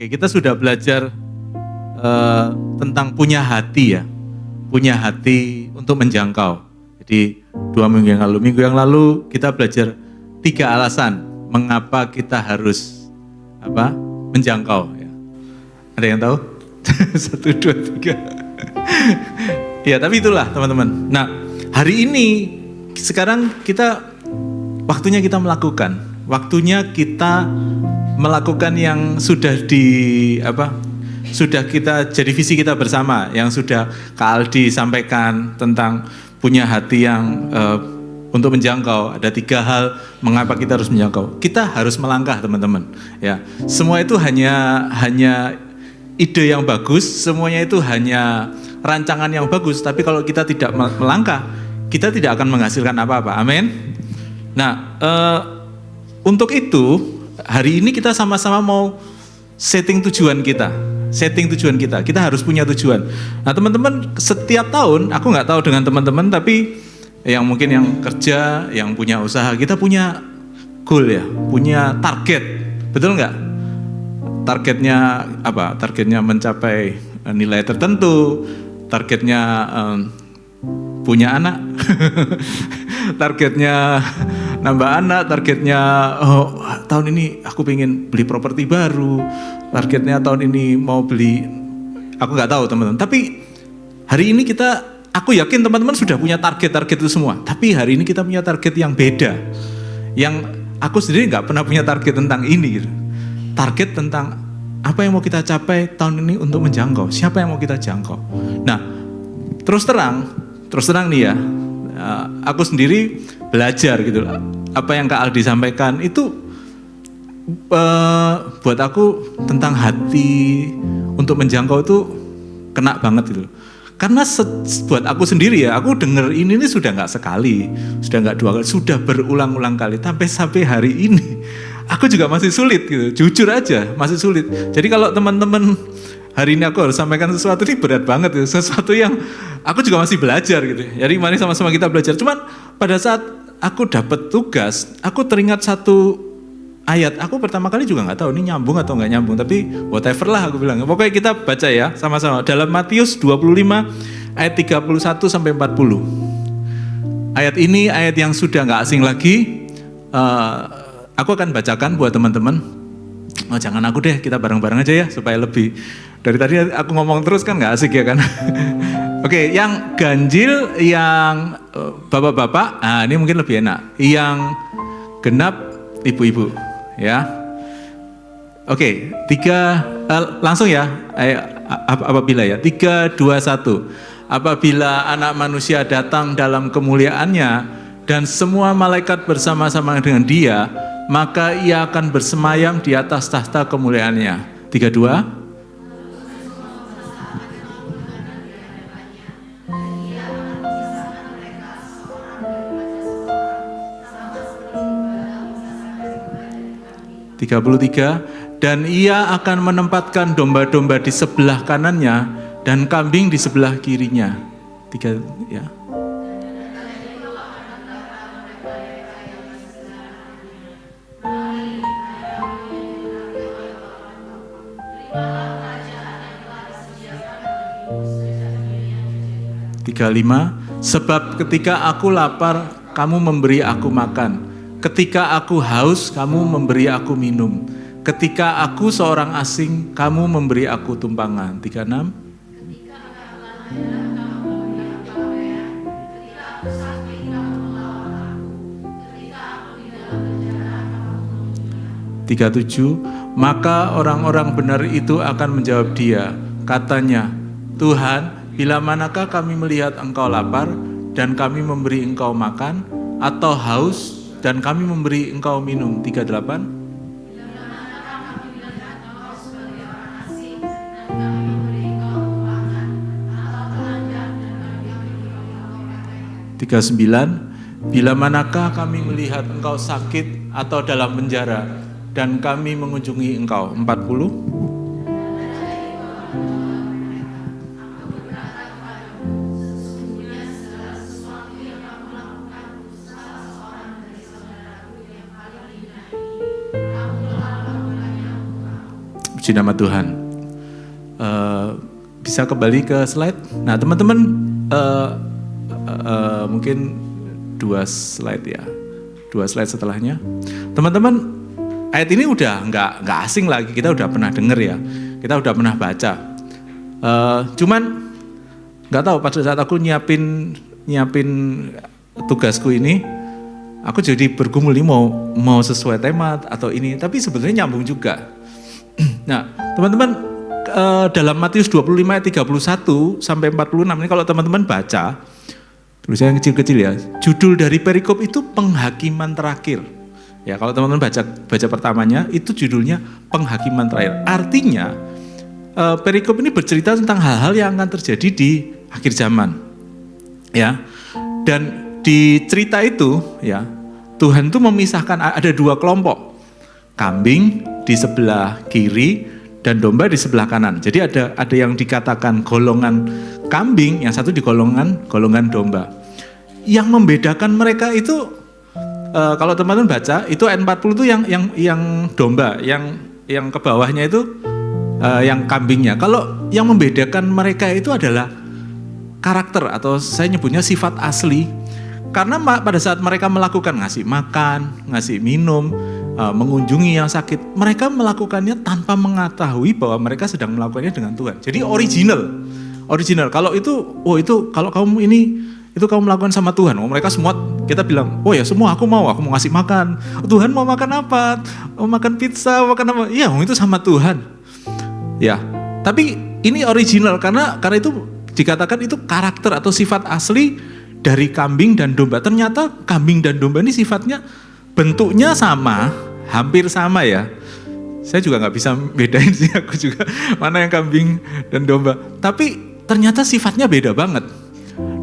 Oke, kita sudah belajar tentang punya hati ya. Punya hati untuk menjangkau. Jadi 2 minggu yang lalu kita belajar 3 alasan mengapa kita harus menjangkau. Ya. Ada yang tahu? 1, 2, 3. Ya, tapi itulah teman-teman. Nah, hari ini sekarang waktunya kita melakukan. Waktunya kita melakukan yang sudah sudah kita jadi visi kita bersama, yang sudah Kak Aldi sampaikan tentang punya hati yang untuk menjangkau. Ada 3 hal mengapa kita harus menjangkau. Kita harus melangkah, teman-teman. Ya, semua itu hanya ide yang bagus, semuanya itu hanya rancangan yang bagus. Tapi kalau kita tidak melangkah, kita tidak akan menghasilkan apa-apa. Amin. Nah, untuk itu hari ini kita sama-sama mau setting tujuan kita. Kita harus punya tujuan. Nah, teman-teman, setiap tahun, aku nggak tahu dengan teman-teman, tapi yang mungkin yang kerja, yang punya usaha, kita punya goal ya, punya target, betul nggak? Targetnya apa? Targetnya mencapai nilai tertentu, targetnya punya anak, targetnya nambah anak, targetnya tahun ini aku pengen beli properti baru, targetnya tahun ini mau beli, aku nggak tahu teman-teman. Tapi hari ini aku yakin teman-teman sudah punya target-target itu semua. Tapi hari ini kita punya target yang beda, yang aku sendiri nggak pernah punya target tentang ini. Gitu. Target tentang apa yang mau kita capai tahun ini untuk menjangkau, siapa yang mau kita jangkau. Nah, terus terang nih ya, aku sendiri belajar gitu. Apa yang Kak Aldi sampaikan itu buat aku tentang hati untuk menjangkau itu kena banget gitu. Karena buat aku sendiri ya, aku denger ini sudah nggak sekali, sudah nggak 2 kali, sudah berulang-ulang kali. Sampai hari ini, aku juga masih sulit gitu. Jujur aja, masih sulit. Jadi kalau teman-teman hari ini aku harus sampaikan sesuatu ini berat banget gitu. Sesuatu yang aku juga masih belajar gitu. Jadi mari sama-sama kita belajar. Cuman pada saat aku dapat tugas, aku teringat satu ayat. Aku pertama kali juga nggak tahu ini nyambung atau nggak nyambung, tapi whatever lah aku bilang. Pokoknya kita baca ya sama-sama dalam Matius 25 ayat 31 sampai 40. Ayat ini ayat yang sudah nggak asing lagi. Aku akan bacakan buat teman-teman. Jangan aku deh, kita bareng-bareng aja ya supaya lebih. Dari tadi aku ngomong terus kan nggak asik ya kan. Oke, yang ganjil, yang bapak-bapak, nah ini mungkin lebih enak. Yang genap, ibu-ibu, ya. Oke, 3, langsung ya. Apabila ya, 3, 2, 1. Apabila Anak Manusia datang dalam kemuliaannya dan semua malaikat bersama-sama dengan Dia, maka Ia akan bersemayam di atas tahta kemuliaannya. 3, 2. Dan Ia akan menempatkan domba-domba di sebelah kanannya dan kambing di sebelah kirinya. 3 ya. Sebab ketika aku lapar, kamu memberi aku makan. Ketika aku haus, kamu memberi aku minum. Ketika aku seorang asing, kamu memberi aku tumpangan. 36. Ketika aku layak, kamu memberi aku pakaian. Ketika aku sakit, kamu melawat aku. Ketika aku di dalam penjara, kamu menemui aku. 37. Maka orang-orang benar itu akan menjawab Dia. Katanya, Tuhan, bila manakah kami melihat Engkau lapar dan kami memberi Engkau makan, atau haus dan kami memberi Engkau minum. 38. Bila manakah kami melihat Engkau sakit atau dalam penjara dan kami mengunjungi Engkau. 40. Puji Puji nama Tuhan. Bisa kembali ke slide. Nah teman-teman, mungkin 2 slide ya. 2 slide setelahnya. Teman-teman, ayat ini udah nggak asing lagi. Kita udah pernah dengar ya. Kita udah pernah baca. Cuman nggak tahu pada saat aku nyiapin tugasku ini, aku jadi bergumul ini mau sesuai tema atau ini, tapi sebenarnya nyambung juga. Nah, teman-teman, dalam Matius 25 ayat 31 sampai 46 ini kalau teman-teman baca, tulisannya yang kecil-kecil ya, judul dari perikop itu penghakiman terakhir. Ya, kalau teman-teman baca pertamanya itu judulnya penghakiman terakhir. Artinya perikop ini bercerita tentang hal-hal yang akan terjadi di akhir zaman. Ya. Dan di cerita itu ya, Tuhan itu memisahkan ada 2 kelompok. Kambing di sebelah kiri dan domba di sebelah kanan. Jadi ada yang dikatakan golongan kambing, yang satu di golongan domba. Yang membedakan mereka itu kalau teman-teman baca itu ayat 40 itu yang domba, yang ke bawahnya itu yang kambingnya. Kalau yang membedakan mereka itu adalah karakter atau saya nyebutnya sifat asli. Karena pada saat mereka melakukan ngasih makan, ngasih minum, mengunjungi yang sakit, mereka melakukannya tanpa mengetahui bahwa mereka sedang melakukannya dengan Tuhan. Jadi original. Kalau itu kalau kamu itu kamu melakukan sama Tuhan. Mereka semua kita bilang, oh ya semua aku mau ngasih makan. Tuhan mau makan apa? Mau makan pizza, mau makan apa? Iya, itu sama Tuhan. Ya, tapi ini original karena itu dikatakan itu karakter atau sifat asli dari kambing dan domba. Ternyata kambing dan domba ini sifatnya bentuknya sama, hampir sama ya. Saya juga nggak bisa bedain sih, aku juga mana yang kambing dan domba. Tapi ternyata sifatnya beda banget.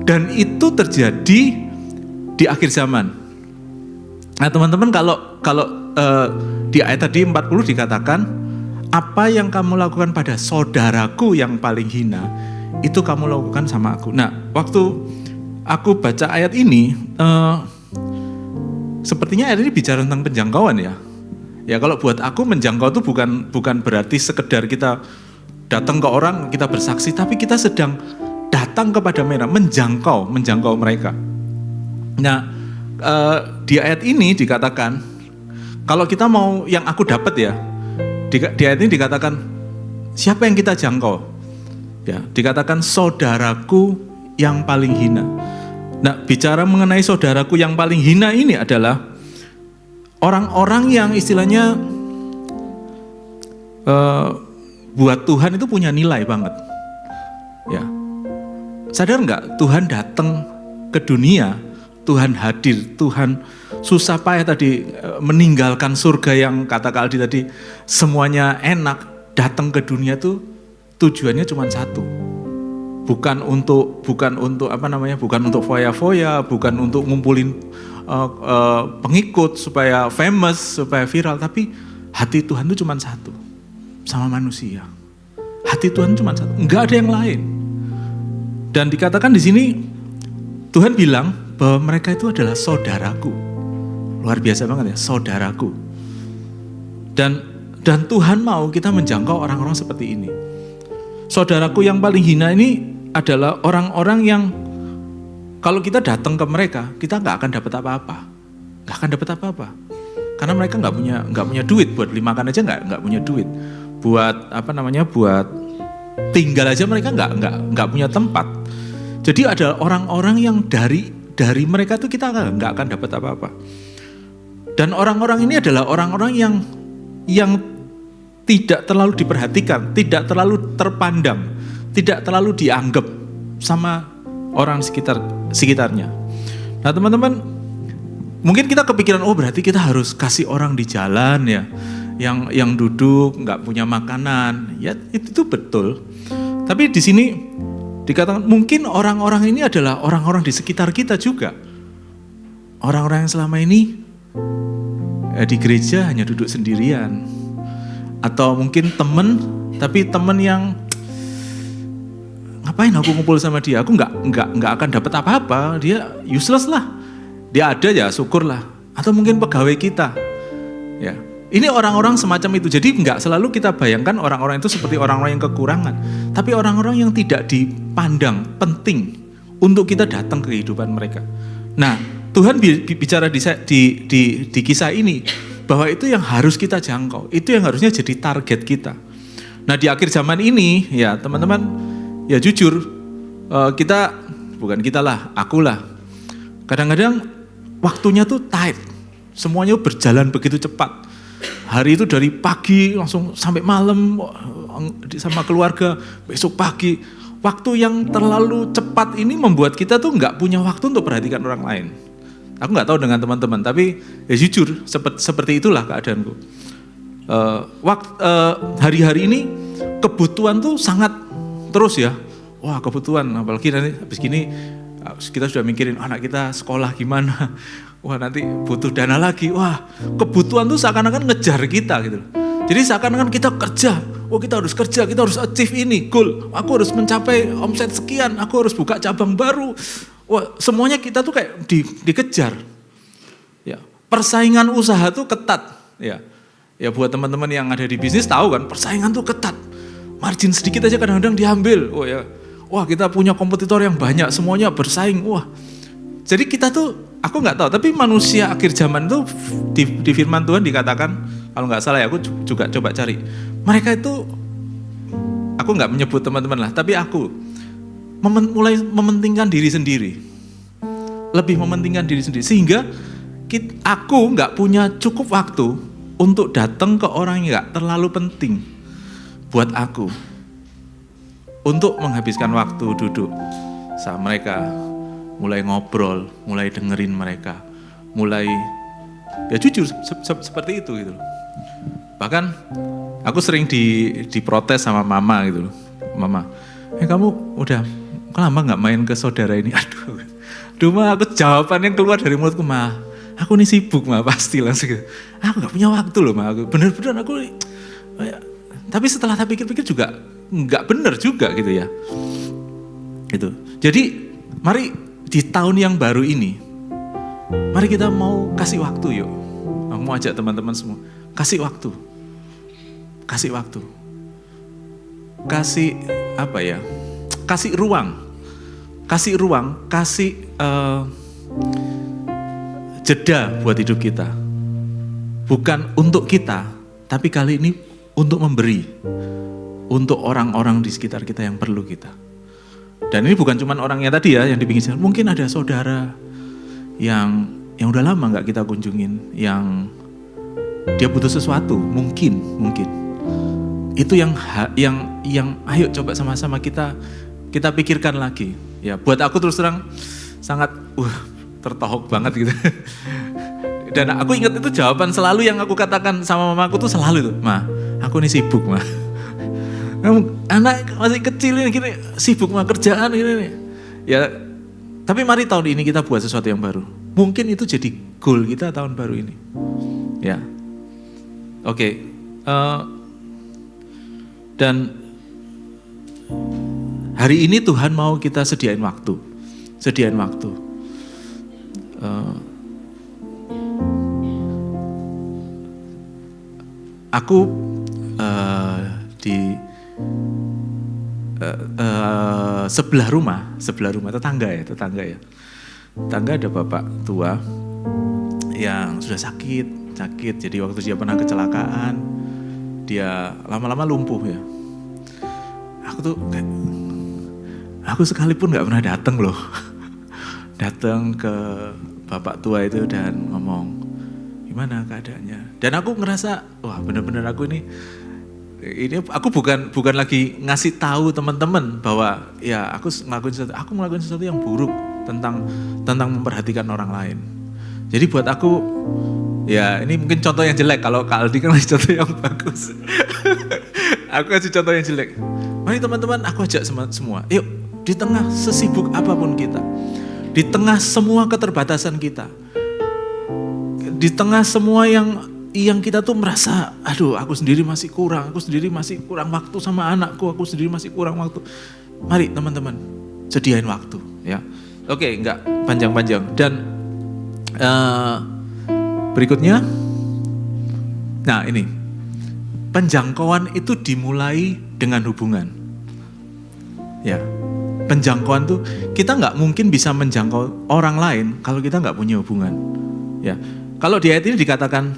Dan itu terjadi di akhir zaman. Nah teman-teman kalau di ayat tadi 40 dikatakan, apa yang kamu lakukan pada saudaraku yang paling hina, itu kamu lakukan sama aku. Nah waktu aku baca ayat ini, sepertinya ayat ini bicara tentang penjangkauan ya. Ya kalau buat aku menjangkau itu bukan berarti sekedar kita datang ke orang, kita bersaksi, tapi kita sedang datang kepada mereka, menjangkau mereka. Nah di ayat ini dikatakan, kalau kita mau yang aku dapat ya, di ayat ini dikatakan siapa yang kita jangkau? Ya, dikatakan saudaraku yang paling hina. Nah, bicara mengenai saudaraku yang paling hina ini adalah orang-orang yang istilahnya buat Tuhan itu punya nilai banget. Ya, sadar nggak Tuhan datang ke dunia, Tuhan hadir, Tuhan susah payah tadi meninggalkan surga yang kata Kak Aldi tadi semuanya enak, datang ke dunia tuh tujuannya cuma satu. Bukan untuk foya-foya, bukan untuk ngumpulin pengikut supaya famous, supaya viral, tapi hati Tuhan itu cuma satu, sama manusia. Hati Tuhan cuma satu, enggak ada yang lain. Dan dikatakan di sini Tuhan bilang bahwa mereka itu adalah saudaraku. Luar biasa banget ya, saudaraku. Dan Tuhan mau kita menjangkau orang-orang seperti ini. Saudaraku yang paling hina ini adalah orang-orang yang kalau kita datang ke mereka, kita nggak akan dapat apa-apa, karena mereka nggak punya duit buat beli makan aja, nggak punya duit, buat buat tinggal aja mereka nggak punya tempat. Jadi ada orang-orang yang dari mereka tuh kita nggak akan dapat apa-apa. Dan orang-orang ini adalah orang-orang yang tidak terlalu diperhatikan, tidak terlalu terpandang, tidak terlalu dianggap sama orang sekitarnya. Nah teman-teman, mungkin kita kepikiran, oh berarti kita harus kasih orang di jalan ya, yang duduk nggak punya makanan, ya itu betul. Tapi di sini dikatakan mungkin orang-orang ini adalah orang-orang di sekitar kita juga, orang-orang yang selama ini di gereja hanya duduk sendirian, atau mungkin tapi teman yang ngapain aku ngumpul sama dia, aku nggak akan dapat apa-apa, dia useless lah, dia ada ya syukurlah. Atau mungkin pegawai kita, ya Ini orang-orang semacam itu. Jadi nggak selalu kita bayangkan orang-orang itu seperti orang-orang yang kekurangan. Tapi orang-orang yang tidak dipandang penting untuk kita datang ke kehidupan mereka. Nah, Tuhan bicara di kisah ini bahwa itu yang harus kita jangkau. Itu yang harusnya jadi target kita. Nah, di akhir zaman ini ya teman-teman, ya jujur akulah. Kadang-kadang waktunya tuh tight. Semuanya berjalan begitu cepat. Hari itu dari pagi langsung sampai malam sama keluarga, besok pagi. Waktu yang terlalu cepat ini membuat kita tuh nggak punya waktu untuk perhatikan orang lain. Aku nggak tahu dengan teman-teman, tapi ya jujur seperti itulah keadaanku. Hari-hari ini kebutuhan tuh sangat terus ya. Wah, kebutuhan, apalagi nanti habis gini kita sudah mikirin anak kita sekolah gimana. Wah, nanti butuh dana lagi. Wah, kebutuhan tuh seakan-akan ngejar kita gitu. Jadi seakan-akan kita kerja. Oh, kita harus kerja, kita harus achieve ini, goal. Aku harus mencapai omset sekian, aku harus buka cabang baru. Wah, semuanya kita tuh kayak dikejar. Ya, persaingan usaha tuh ketat. Ya, buat teman-teman yang ada di bisnis tahu kan, persaingan tuh ketat. Margin sedikit aja kadang-kadang diambil. Oh ya, wah kita punya kompetitor yang banyak, semuanya bersaing. Wah, jadi kita tuh, aku nggak tahu, tapi manusia akhir zaman tuh di firman Tuhan dikatakan, kalau nggak salah ya, aku juga coba cari. Mereka itu, aku nggak menyebut teman-teman lah, tapi aku mulai mementingkan diri sendiri, lebih mementingkan diri sendiri, sehingga aku nggak punya cukup waktu untuk datang ke orang yang nggak terlalu penting buat aku, untuk menghabiskan waktu duduk sama mereka. Mulai ngobrol, mulai dengerin mereka, mulai ya jujur seperti itu gitu. Bahkan aku sering diprotes sama mama gitu loh. Mama, kamu udah lama nggak main ke saudara ini? Aduh ma, aku jawaban yang keluar dari mulutku, ma, aku nih sibuk ma, pasti langsung gitu. Aku nggak punya waktu loh ma, aku bener-bener aku. Tapi setelah tak pikir-pikir juga nggak bener juga gitu ya. Gitu. Jadi mari di tahun yang baru ini, mari kita mau kasih waktu yuk. Aku mau ajak teman-teman semua, kasih waktu. Kasih waktu. Kasih apa ya? Kasih ruang. Kasih ruang, kasih jeda buat hidup kita. Bukan untuk kita, tapi kali ini untuk memberi. Untuk orang-orang di sekitar kita yang perlu kita. Dan ini bukan cuma orangnya tadi ya yang di pinggir jalan, mungkin ada saudara yang udah lama nggak kita kunjungin, yang dia butuh sesuatu, mungkin itu yang ayo coba sama-sama kita pikirkan lagi. Ya, buat aku terus terang sangat tertohok banget gitu. Dan aku ingat itu jawaban selalu yang aku katakan sama mamaku tuh selalu tuh, ma, aku ini sibuk ma. Anak masih kecil ini gini, sibuk sama kerjaan ini. Ya, tapi mari tahun ini kita buat sesuatu yang baru. Mungkin itu jadi goal kita tahun baru ini. Ya, oke. Dan hari ini Tuhan mau kita sediain waktu. Aku di sebelah rumah tetangga ya. Tetangga ada bapak tua yang sudah sakit. Jadi waktu dia pernah kecelakaan, dia lama-lama lumpuh ya. Aku sekalipun nggak pernah datang loh. Datang ke bapak tua itu dan ngomong, gimana keadaannya? Dan aku ngerasa, wah bener-bener aku ini aku bukan lagi ngasih tahu teman-teman bahwa ya aku melakukan sesuatu yang buruk tentang memperhatikan orang lain. Jadi buat aku ya ini mungkin contoh yang jelek, kalau Kak Aldi kan contoh yang bagus. Aku kasih contoh yang jelek. Mari teman-teman, aku ajak semua, yuk di tengah sesibuk apapun kita, di tengah semua keterbatasan kita, di tengah semua yang kita tuh merasa, aduh aku sendiri masih kurang waktu sama anakku, aku sendiri masih kurang waktu. Mari teman-teman, sediain waktu ya. Oke, enggak panjang-panjang. Dan berikutnya, Nah ini, penjangkauan itu dimulai dengan hubungan. Ya, penjangkauan tuh kita nggak mungkin bisa menjangkau orang lain kalau kita nggak punya hubungan. Ya, kalau di ayat ini dikatakan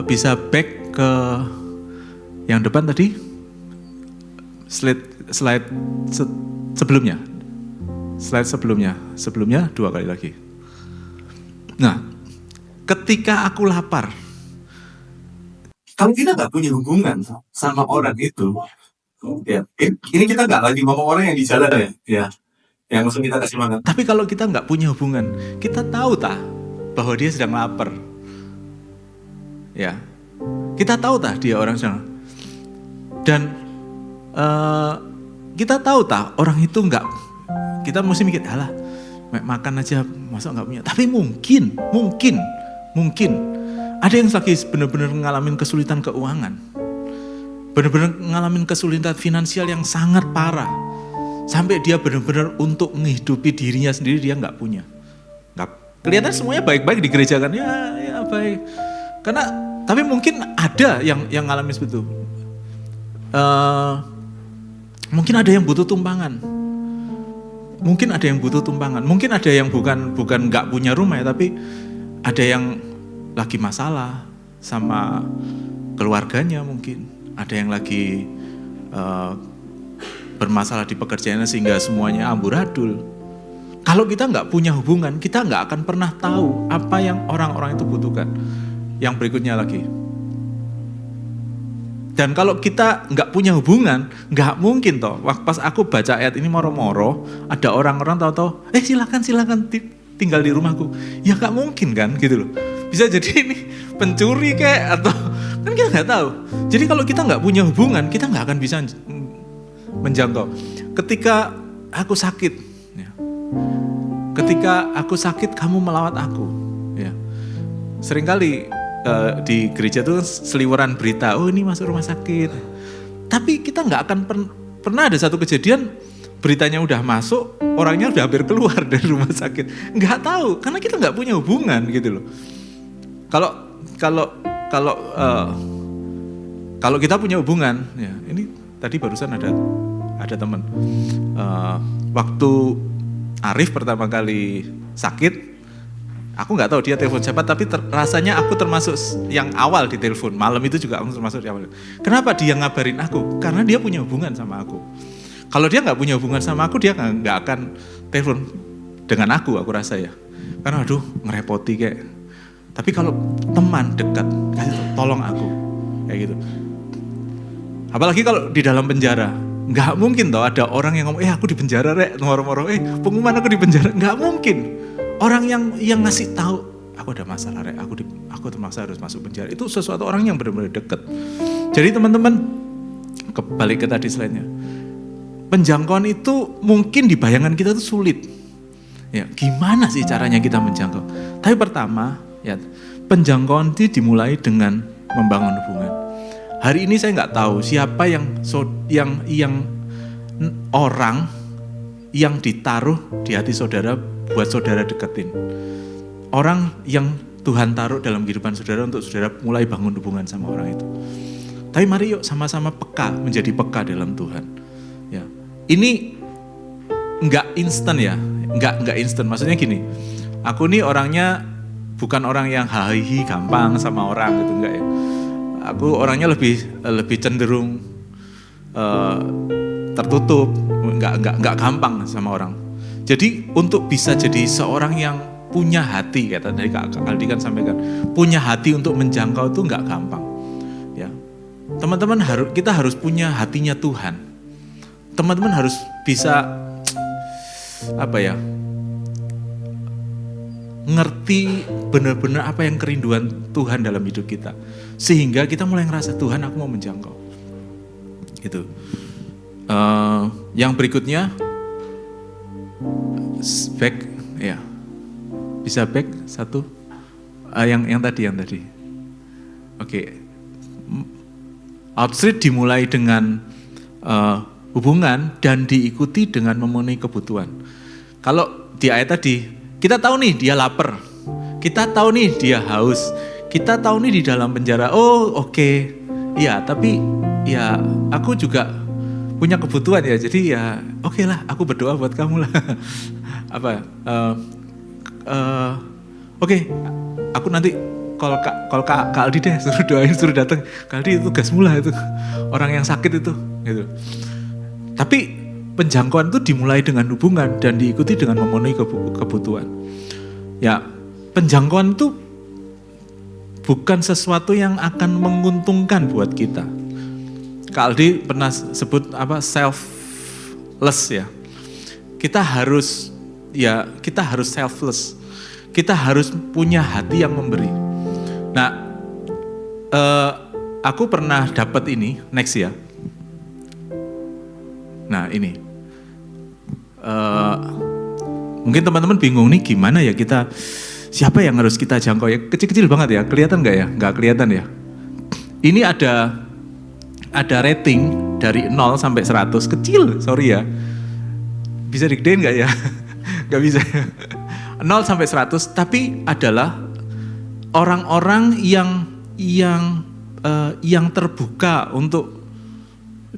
bisa back ke yang depan tadi, slide sebelumnya, sebelumnya 2 kali lagi. Nah, ketika aku lapar, kalau kita nggak punya hubungan sama orang itu, ya, ini kita nggak lagi ngomong orang yang di jalan ya, yang langsung kita kasih makan. Tapi kalau kita nggak punya hubungan, kita tahu bahwa dia sedang lapar, ya, kita tahu dia orang sedang, dan kita tahu orang itu nggak, kita mesti mikir, alah, makan aja, masa nggak punya. Tapi mungkin ada yang lagi benar-benar ngalamin kesulitan keuangan, benar-benar ngalamin kesulitan finansial yang sangat parah, sampai dia benar-benar untuk menghidupi dirinya sendiri dia nggak punya. Nggak, kelihatan semuanya baik-baik di gereja kan, ya baik. Tapi mungkin ada yang ngalamin seperti itu. Mungkin ada yang butuh tumpangan. Mungkin ada yang bukan nggak punya rumah ya, tapi ada yang lagi masalah sama keluarganya mungkin. Ada yang lagi bermasalah di pekerjaannya sehingga semuanya amburadul. Kalau kita nggak punya hubungan, kita nggak akan pernah tahu apa yang orang-orang itu butuhkan. Yang berikutnya lagi. Dan kalau kita nggak punya hubungan, nggak mungkin pas aku baca ayat ini moro-moro, ada orang-orang tahu-tahu, silakan tinggal di rumahku. Ya nggak mungkin kan, gitu loh. Bisa jadi ini pencuri kayak atau kan kita nggak tahu. Jadi kalau kita nggak punya hubungan, kita nggak akan bisa menjangkau. Ketika aku sakit, kamu melawat aku. Ya. Seringkali di gereja itu seliweran berita, ini masuk rumah sakit. Tapi kita nggak akan pernah ada satu kejadian beritanya udah masuk, orangnya udah hampir keluar dari rumah sakit. Nggak tahu, karena kita nggak punya hubungan gitu loh. Kalau kita punya hubungan, ya ini tadi barusan ada teman waktu Arif pertama kali sakit. Aku nggak tahu dia telepon siapa, tapi rasanya aku termasuk yang awal di telepon. Malam itu juga aku termasuk yang awal. Kenapa dia ngabarin aku? Karena dia punya hubungan sama aku. Kalau dia nggak punya hubungan sama aku, dia nggak akan telepon dengan aku rasa ya. Karena aduh ngerepoti kayak. Tapi kalau teman dekat, kasih tolong aku kayak gitu. Apalagi kalau di dalam penjara, nggak mungkin ada orang yang ngomong, aku di penjara moro-moro, pengumuman aku di penjara, nggak mungkin. Orang yang ngasih tahu, aku ada masalah aku terpaksa harus masuk penjara. Itu sesuatu orang yang benar-benar dekat. Jadi teman-teman, kembali ke tadi slide-nya. Penjangkauan itu mungkin di bayangan kita itu sulit. Ya, gimana sih caranya kita menjangkau? Tapi pertama, ya, penjangkauan itu dimulai dengan membangun hubungan. Hari ini saya nggak tahu siapa yang orang yang ditaruh di hati saudara buat saudara deketin. Orang yang Tuhan taruh dalam kehidupan saudara untuk saudara mulai bangun hubungan sama orang itu. Tapi mari yuk sama-sama menjadi peka dalam Tuhan. Ya, ini nggak instan ya, nggak instan. Maksudnya gini, aku nih orangnya bukan orang yang hahihi gampang sama orang gitu, enggak ya. Aku orangnya lebih cenderung tertutup, nggak gampang sama orang. Jadi untuk bisa jadi seorang yang punya hati, kata tadi Kak Aldi kan sampaikan, punya hati untuk menjangkau itu nggak gampang. Ya, teman-teman kita harus punya hatinya Tuhan. Teman-teman harus bisa ngerti benar-benar apa yang kerinduan Tuhan dalam hidup kita, sehingga kita mulai ngerasa Tuhan aku mau menjangkau. Itu. Yang berikutnya. Back, ya, bisa back satu, yang tadi. Oke. Outreach dimulai dengan hubungan dan diikuti dengan memenuhi kebutuhan. Kalau di ayat tadi, kita tahu nih dia lapar, kita tahu nih dia haus, Kita tahu nih di dalam penjara, oh oke, ya tapi ya aku juga punya kebutuhan ya, jadi ya oke lah, aku berdoa buat kamu lah. Apa? Oke, aku nanti kalau Kak Aldi deh suruh doain, suruh datang. Kak Aldi itu tugasmu lah itu, orang yang sakit itu, gitu. Tapi penjangkauan itu dimulai dengan hubungan dan diikuti dengan memenuhi kebutuhan. Ya, penjangkauan itu bukan sesuatu yang akan menguntungkan buat kita. Kak Aldi pernah sebut apa selfless ya. Kita harus selfless. Kita harus punya hati yang memberi. Nah, aku pernah dapat ini, next ya. Nah ini, mungkin teman-teman bingung nih gimana ya kita, siapa yang harus kita jangkau ya? Kecil-kecil banget ya, kelihatan nggak ya? Nggak kelihatan ya. Ini ada rating dari 0 sampai 100, kecil, sorry ya. Bisa digedein nggak ya? Nggak bisa. 0 sampai 100, tapi adalah orang-orang yang terbuka untuk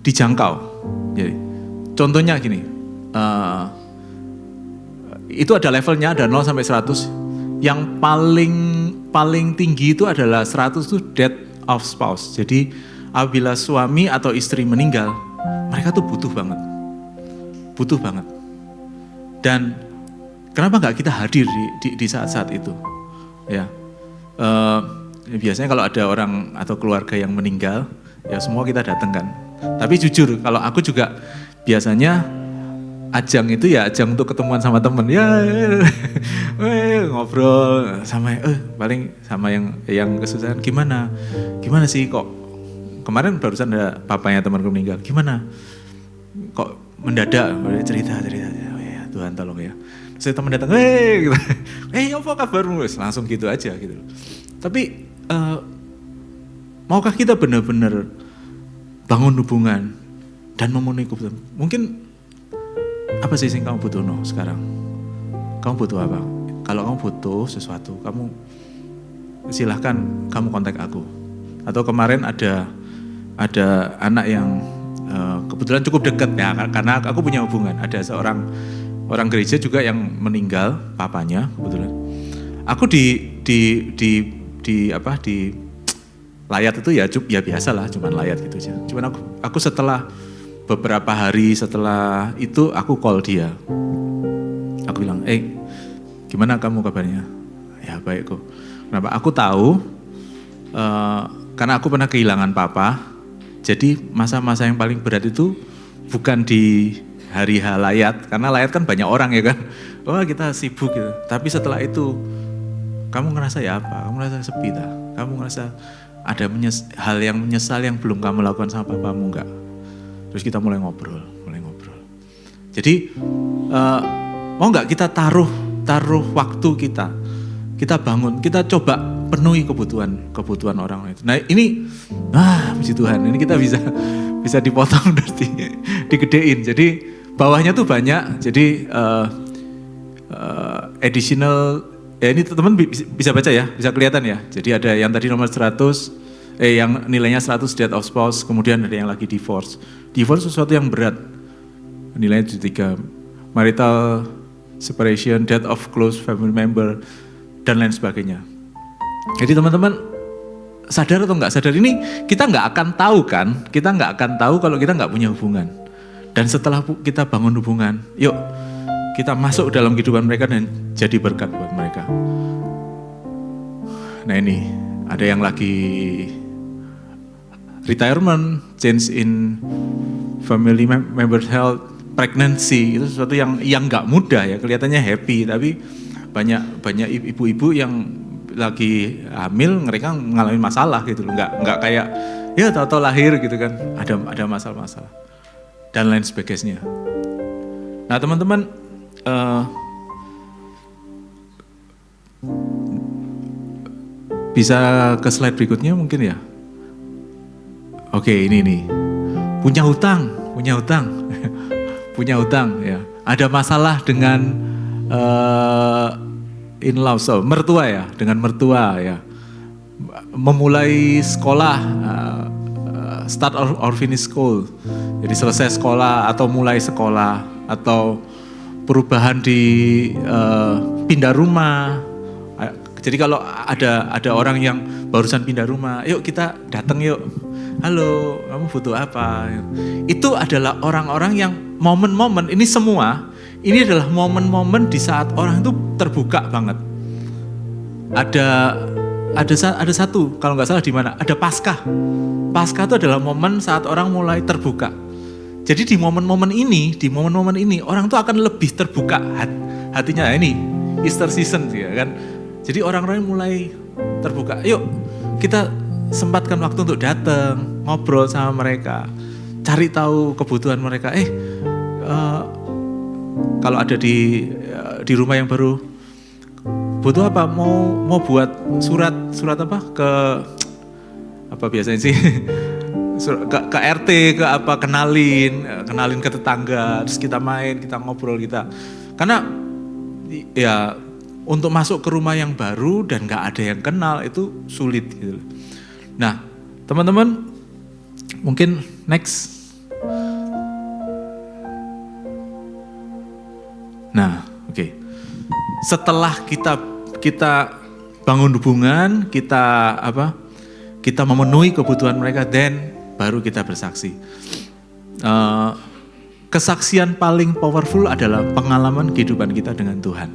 dijangkau. Jadi, contohnya gini, itu ada levelnya, ada 0 sampai 100. Yang paling tinggi itu adalah 100 itu death of spouse. Jadi apabila suami atau istri meninggal, mereka tuh butuh banget. Dan kenapa nggak kita hadir di saat-saat itu? Ya, biasanya kalau ada orang atau keluarga yang meninggal, ya semua kita datangkan. Tapi jujur, kalau aku juga biasanya ajang itu ya ajang untuk ketemuan sama temen, ya ngobrol sama paling sama yang kesusahan, gimana sih kok kemarin barusan ada papanya temanku meninggal, gimana kok mendadak, cerita oh ya Tuhan tolong ya. Saya teman datang, gitu. Apa kabarmu? Langsung gitu aja gitu. Tapi maukah kita benar-benar bangun hubungan dan memenuhi kebutuhan? Mungkin apa sih yang kamu butuh sekarang? Kamu butuh apa? Kalau kamu butuh sesuatu, kamu silahkan kamu kontak aku. Atau kemarin ada anak yang kebetulan cukup dekat ya, karena aku punya hubungan. Ada seorang orang gereja juga yang meninggal, papanya kebetulan. Aku di layat itu ya biasalah, cuman layat gitu aja. Cuman aku setelah beberapa hari setelah itu aku call dia. Aku bilang, gimana kamu kabarnya? Ya baik kok. Kenapa? Aku tahu, karena aku pernah kehilangan papa. Jadi masa-masa yang paling berat itu bukan di hari layat, karena layat kan banyak orang ya kan. Wah kita sibuk gitu. Tapi setelah itu, kamu ngerasa ya apa? Kamu ngerasa sepi tak? Kamu ngerasa ada hal yang menyesal yang belum kamu lakukan sama papamu enggak? Terus kita mulai ngobrol. Jadi mau nggak kita taruh waktu kita bangun, kita coba penuhi kebutuhan orang itu. Nah ini, puji Tuhan, ini kita bisa dipotong berarti, digedein. Jadi bawahnya tuh banyak, jadi additional, ya ini teman-teman bisa baca ya, bisa kelihatan ya. Jadi ada yang tadi nomor 100, yang nilainya 100 death of spouse, kemudian ada yang lagi divorce. Divorce sesuatu yang berat, nilainya 3, marital separation, death of close family member, dan lain sebagainya. Jadi teman-teman sadar atau nggak sadar, ini kita nggak akan tahu kan, kita nggak akan tahu kalau kita nggak punya hubungan. Dan setelah kita bangun hubungan, yuk kita masuk dalam kehidupan mereka dan jadi berkat buat mereka. Nah ini, ada yang lagi retirement, change in family member health, pregnancy, itu sesuatu yang nggak mudah ya, kelihatannya happy, tapi banyak ibu-ibu yang lagi hamil, mereka mengalami masalah gitu loh, nggak kayak ya tahu-tahu lahir gitu kan, ada masalah-masalah dan lain sebagainya. Nah teman-teman, bisa ke slide berikutnya mungkin ya. Oke, ini nih. Punya hutang ya. Ada masalah dengan in-law, mertua ya, dengan mertua ya. memulai sekolah, start or finish school. Jadi selesai sekolah atau mulai sekolah, atau perubahan di pindah rumah. Jadi kalau ada orang yang barusan pindah rumah, yuk kita datang yuk. Halo, kamu butuh apa? Itu adalah orang-orang yang momen-momen ini semua, ini adalah momen-momen di saat orang itu terbuka banget. Ada satu, kalau nggak salah di mana? Ada Paskah. Paskah itu adalah momen saat orang mulai terbuka. Jadi di momen-momen ini orang tuh akan lebih terbuka hatinya. Ini Easter season ya kan. Jadi orang-orang mulai terbuka. Yuk kita sempatkan waktu untuk datang, ngobrol sama mereka, cari tahu kebutuhan mereka. Kalau ada di rumah yang baru, butuh apa? Mau buat surat apa ke apa biasanya sih? ke RT, ke apa, kenalin ke tetangga, terus kita main, kita ngobrol, karena ya untuk masuk ke rumah yang baru dan nggak ada yang kenal itu sulit gitu. Nah teman-teman, mungkin next. Nah oke. Setelah kita bangun hubungan, kita memenuhi kebutuhan mereka, dan baru kita bersaksi. Kesaksian paling powerful adalah pengalaman kehidupan kita dengan Tuhan.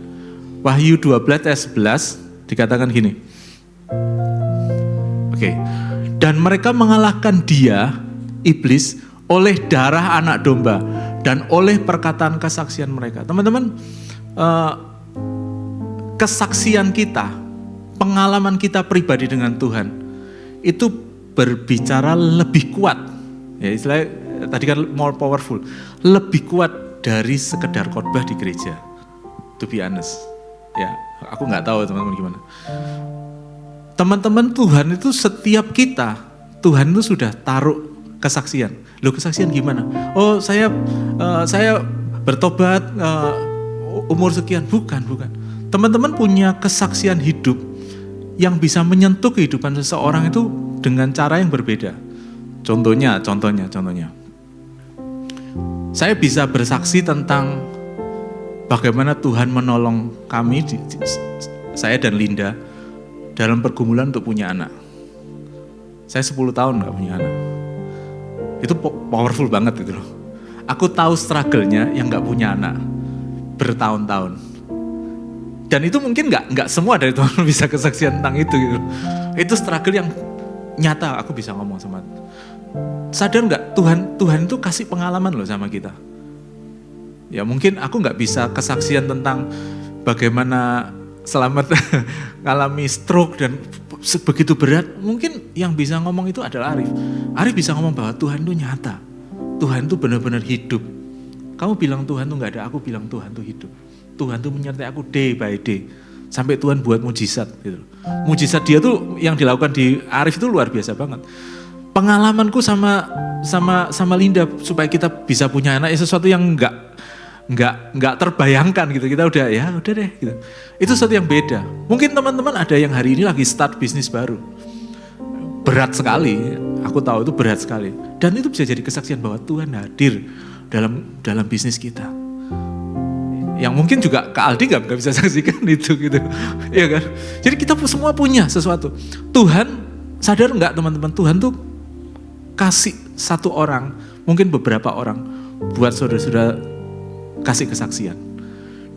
Wahyu 12 ayat 11 dikatakan gini. Oke. Dan mereka mengalahkan dia, iblis, oleh darah anak domba dan oleh perkataan kesaksian mereka. Teman-teman, kesaksian kita, pengalaman kita pribadi dengan Tuhan itu berbicara lebih kuat, ya istilahnya tadi kan more powerful, lebih kuat dari sekedar khotbah di gereja. To be honest, ya aku nggak tahu teman-teman gimana. Teman-teman, Tuhan itu setiap kita, Tuhan itu sudah taruh kesaksian. Loh, kesaksian gimana? Oh saya bertobat umur sekian, bukan. Teman-teman punya kesaksian hidup yang bisa menyentuh kehidupan seseorang itu dengan cara yang berbeda. Contohnya. Saya bisa bersaksi tentang bagaimana Tuhan menolong kami, saya dan Linda, dalam pergumulan untuk punya anak. Saya 10 tahun gak punya anak. Itu powerful banget gitu loh. Aku tahu struggle-nya yang gak punya anak bertahun-tahun. Dan itu mungkin nggak semua dari teman-teman bisa kesaksian tentang itu gitu. Itu struggle yang nyata, aku bisa ngomong sama. Sadar nggak Tuhan itu kasih pengalaman loh sama kita. Ya mungkin aku nggak bisa kesaksian tentang bagaimana Selamat ngalami stroke dan begitu berat. Mungkin yang bisa ngomong itu adalah Arif. Arif bisa ngomong bahwa Tuhan itu nyata. Tuhan itu benar-benar hidup. Kamu bilang Tuhan itu nggak ada, aku bilang Tuhan itu hidup. Tuhan itu menyertai aku day by day. Sampai Tuhan buat mujizat gitu. Mujizat dia tuh yang dilakukan di Arif itu luar biasa banget. Pengalamanku sama Linda supaya kita bisa punya anak, sesuatu yang nggak terbayangkan gitu. Kita udah deh gitu. Itu sesuatu yang beda. Mungkin teman-teman ada yang hari ini lagi start bisnis baru. Berat sekali, aku tahu itu berat sekali. Dan itu bisa jadi kesaksian bahwa Tuhan hadir dalam bisnis kita. Yang mungkin juga Kak Aldi nggak bisa saksikan itu gitu, ya kan? Jadi kita semua punya sesuatu. Tuhan, sadar nggak teman-teman? Tuhan tuh kasih satu orang, mungkin beberapa orang, buat saudara-saudara kasih kesaksian.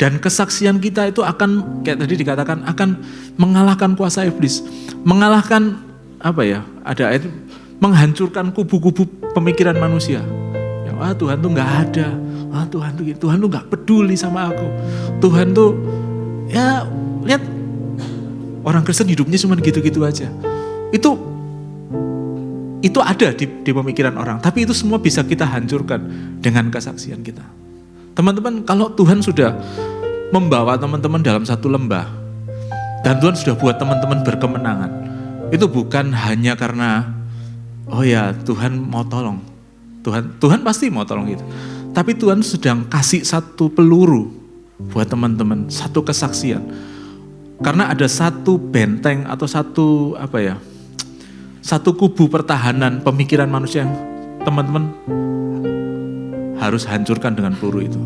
Dan kesaksian kita itu akan, kayak tadi dikatakan, akan mengalahkan kuasa iblis, mengalahkan ada ayat, menghancurkan kubu-kubu pemikiran manusia. Ya, Tuhan tuh nggak ada. Tuhan tuh gak peduli sama aku. Tuhan tuh, ya lihat orang Kristen hidupnya cuma gitu-gitu aja. Itu ada di pemikiran orang. Tapi itu semua bisa kita hancurkan dengan kesaksian kita. Teman-teman, kalau Tuhan sudah membawa teman-teman dalam satu lembah, dan Tuhan sudah buat teman-teman berkemenangan, itu bukan hanya karena, Tuhan mau tolong. Tuhan pasti mau tolong gitu. Tapi Tuhan sedang kasih satu peluru buat teman-teman, satu kesaksian. Karena ada satu benteng atau satu kubu pertahanan pemikiran manusia yang teman-teman harus hancurkan dengan peluru itu.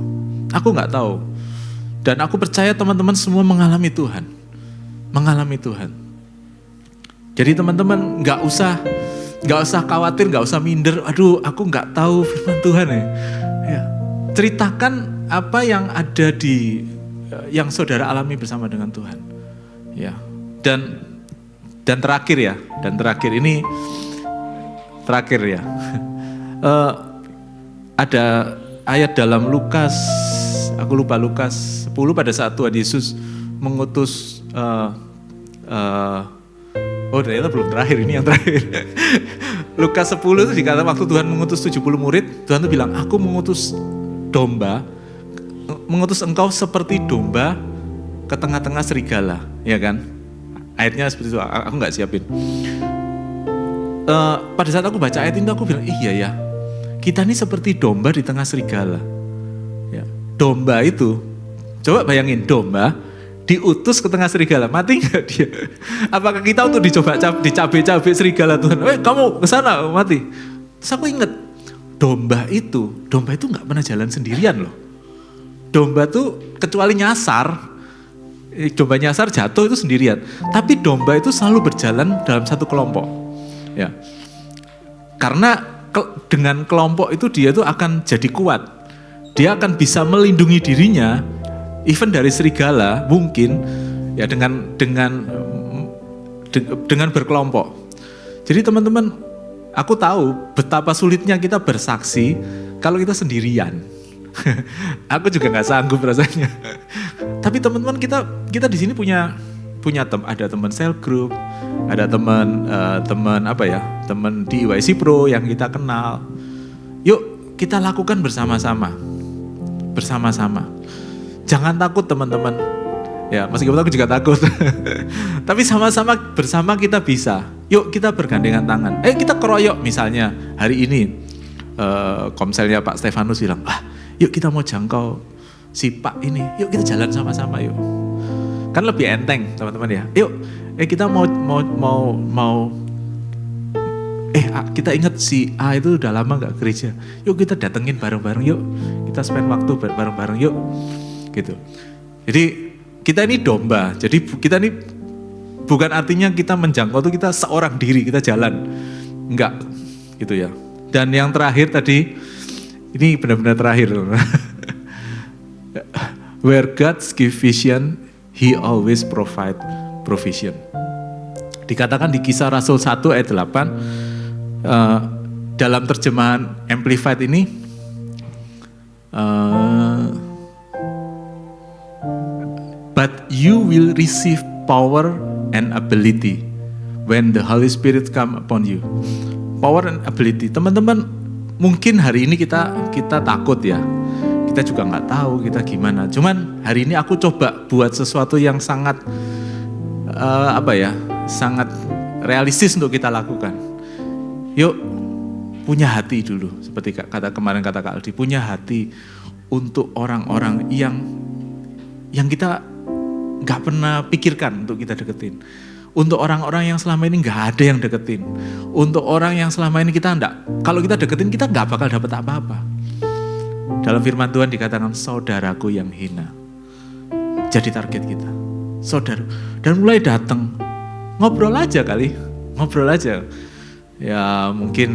Aku nggak tahu. Dan aku percaya teman-teman semua mengalami Tuhan. Mengalami Tuhan. Jadi teman-teman nggak usah khawatir, nggak usah minder. Aduh, aku nggak tahu firman Tuhan ya. Ceritakan apa yang ada yang saudara alami bersama dengan Tuhan. Ya. Dan terakhir ya. Ada ayat dalam Lukas, aku lupa Lukas 10 pada saat Tuhan Yesus mengutus ternyata belum terakhir, ini yang terakhir. Lukas 10 itu dikatakan waktu Tuhan mengutus 70 murid, Tuhan itu bilang, aku mengutus engkau seperti domba ke tengah-tengah serigala, ya kan? Ayatnya seperti itu, aku nggak siapin. Pada saat aku baca ayat ini aku bilang, iya ya, kita ini seperti domba di tengah serigala. Ya, domba itu, coba bayangin domba diutus ke tengah serigala, mati nggak dia? Apakah kita untuk dicabai-cabai serigala Tuhan? Kamu kesana mati. Terus aku ingat, domba itu nggak pernah jalan sendirian loh. Domba tuh kecuali domba nyasar jatuh itu sendirian. Tapi domba itu selalu berjalan dalam satu kelompok. Ya, karena dengan kelompok itu dia tuh akan jadi kuat. Dia akan bisa melindungi dirinya, even dari serigala mungkin ya dengan berkelompok. Jadi teman-teman, aku tahu betapa sulitnya kita bersaksi kalau kita sendirian. Aku juga nggak sanggup rasanya. Tapi teman-teman kita di sini punya ada teman cell group, ada teman di YC Pro yang kita kenal. Yuk kita lakukan bersama-sama. Jangan takut teman-teman. Ya meskipun aku juga takut. Tapi sama-sama bersama kita bisa. Yuk kita bergandengan tangan. Kita keroyok misalnya hari ini. Komselnya Pak Stefanus bilang, yuk kita mau jangkau si Pak ini. Yuk kita jalan sama-sama yuk. Kan lebih enteng teman-teman ya. Yuk kita mau kita ingat si A itu udah lama gak gereja. Yuk kita datengin bareng-bareng yuk. Kita spend waktu bareng-bareng yuk. Gitu. Jadi kita ini domba. Jadi kita ini bukan artinya kita menjangkau itu kita seorang diri kita jalan. Enggak gitu ya. Dan yang terakhir tadi, ini benar-benar terakhir. Where God give vision, He always provide provision. Dikatakan di Kisah Rasul 1 ayat 8, dalam terjemahan Amplified ini, but you will receive power and ability when the Holy Spirit come upon you. Power and ability. Teman-teman, mungkin hari ini kita takut ya. Kita juga nggak tahu kita gimana. Cuman hari ini aku coba buat sesuatu yang sangat sangat realistis untuk kita lakukan. Yuk punya hati dulu, seperti kemarin kata Kak Aldi, punya hati untuk orang-orang yang kita nggak pernah pikirkan untuk kita deketin. Untuk orang-orang yang selama ini nggak ada yang deketin. Untuk orang yang selama ini kalau kita deketin kita nggak bakal dapet apa-apa. Dalam firman Tuhan dikatakan saudaraku yang hina. Jadi target kita. Saudara. Dan mulai datang. Ngobrol aja. Ya mungkin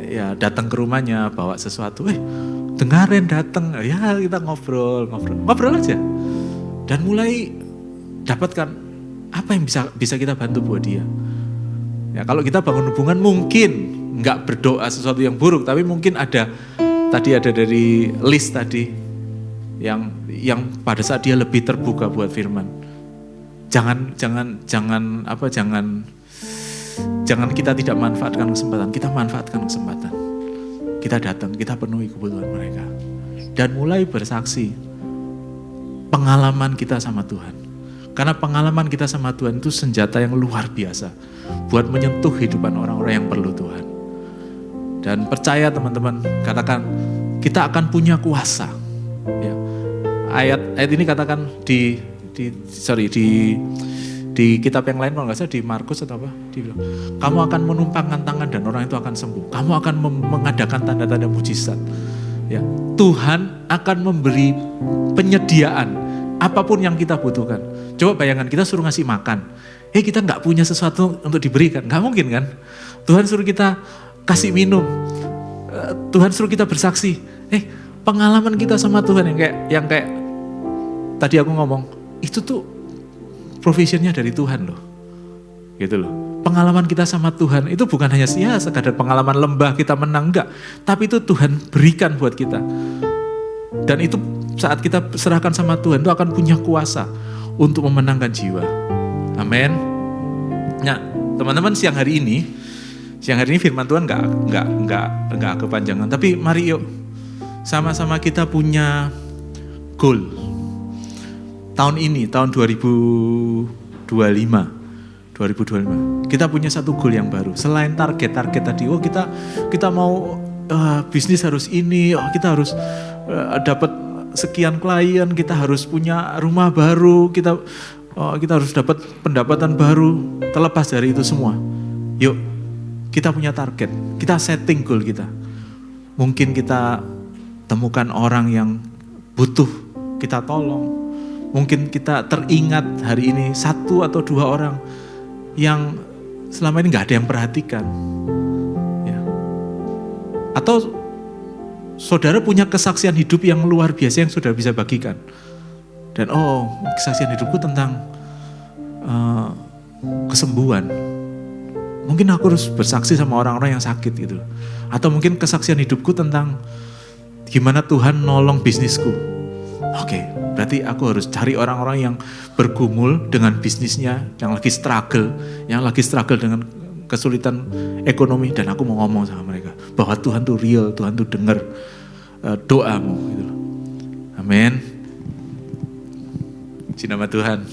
ya datang ke rumahnya bawa sesuatu. Dengerin datang. Ya kita ngobrol aja. Dan mulai dapatkan apa yang bisa kita bantu buat dia. Ya, kalau kita bangun hubungan mungkin nggak berdoa sesuatu yang buruk, tapi mungkin ada dari list tadi yang pada saat dia lebih terbuka buat firman. Jangan kita tidak manfaatkan kesempatan, kita manfaatkan kesempatan. Kita datang, kita penuhi kebutuhan mereka. Dan mulai bersaksi pengalaman kita sama Tuhan. Karena pengalaman kita sama Tuhan itu senjata yang luar biasa buat menyentuh kehidupan orang-orang yang perlu Tuhan. Dan percaya teman-teman, katakan kita akan punya kuasa. Ya. Ayat ini katakan di Di kitab yang lain kalau nggak salah di Markus atau apa, dia bilang, kamu akan menumpangkan tangan dan orang itu akan sembuh. Kamu akan mengadakan tanda-tanda mujizat. Ya, Tuhan akan memberi penyediaan apapun yang kita butuhkan. Coba bayangkan kita suruh ngasih makan. Kita nggak punya sesuatu untuk diberikan, nggak mungkin kan? Tuhan suruh kita kasih minum, Tuhan suruh kita bersaksi. Pengalaman kita sama Tuhan yang kayak tadi aku ngomong, itu tuh provisionnya dari Tuhan loh, gitu loh. Pengalaman kita sama Tuhan itu bukan hanya sekadar pengalaman lembah kita menang, enggak. Tapi itu Tuhan berikan buat kita. Dan itu saat kita serahkan sama Tuhan itu akan punya kuasa untuk memenangkan jiwa. Amin. Nah, teman-teman siang hari ini firman Tuhan enggak kepanjangan. Tapi mari yuk sama-sama kita punya goal. Tahun ini, tahun 2025, kita punya satu goal yang baru. Selain target-target tadi, kita mau bisnis harus ini, kita harus dapat sekian klien, kita harus punya rumah baru, kita harus dapat pendapatan baru. Terlepas dari itu semua, yuk kita punya target, kita setting goal kita. Mungkin kita temukan orang yang butuh kita tolong. Mungkin kita teringat hari ini 1 atau 2 orang yang selama ini gak ada yang perhatikan. Ya. Atau saudara punya kesaksian hidup yang luar biasa yang sudah bisa bagikan. Dan kesaksian hidupku tentang kesembuhan. Mungkin aku harus bersaksi sama orang-orang yang sakit gitu. Atau mungkin kesaksian hidupku tentang gimana Tuhan nolong bisnisku. Oke, berarti aku harus cari orang-orang yang bergumul dengan bisnisnya, yang lagi struggle dengan kesulitan ekonomi, dan aku mau ngomong sama mereka bahwa Tuhan tuh real, Tuhan tuh dengar doamu gitu. Amin. Puji nama Tuhan.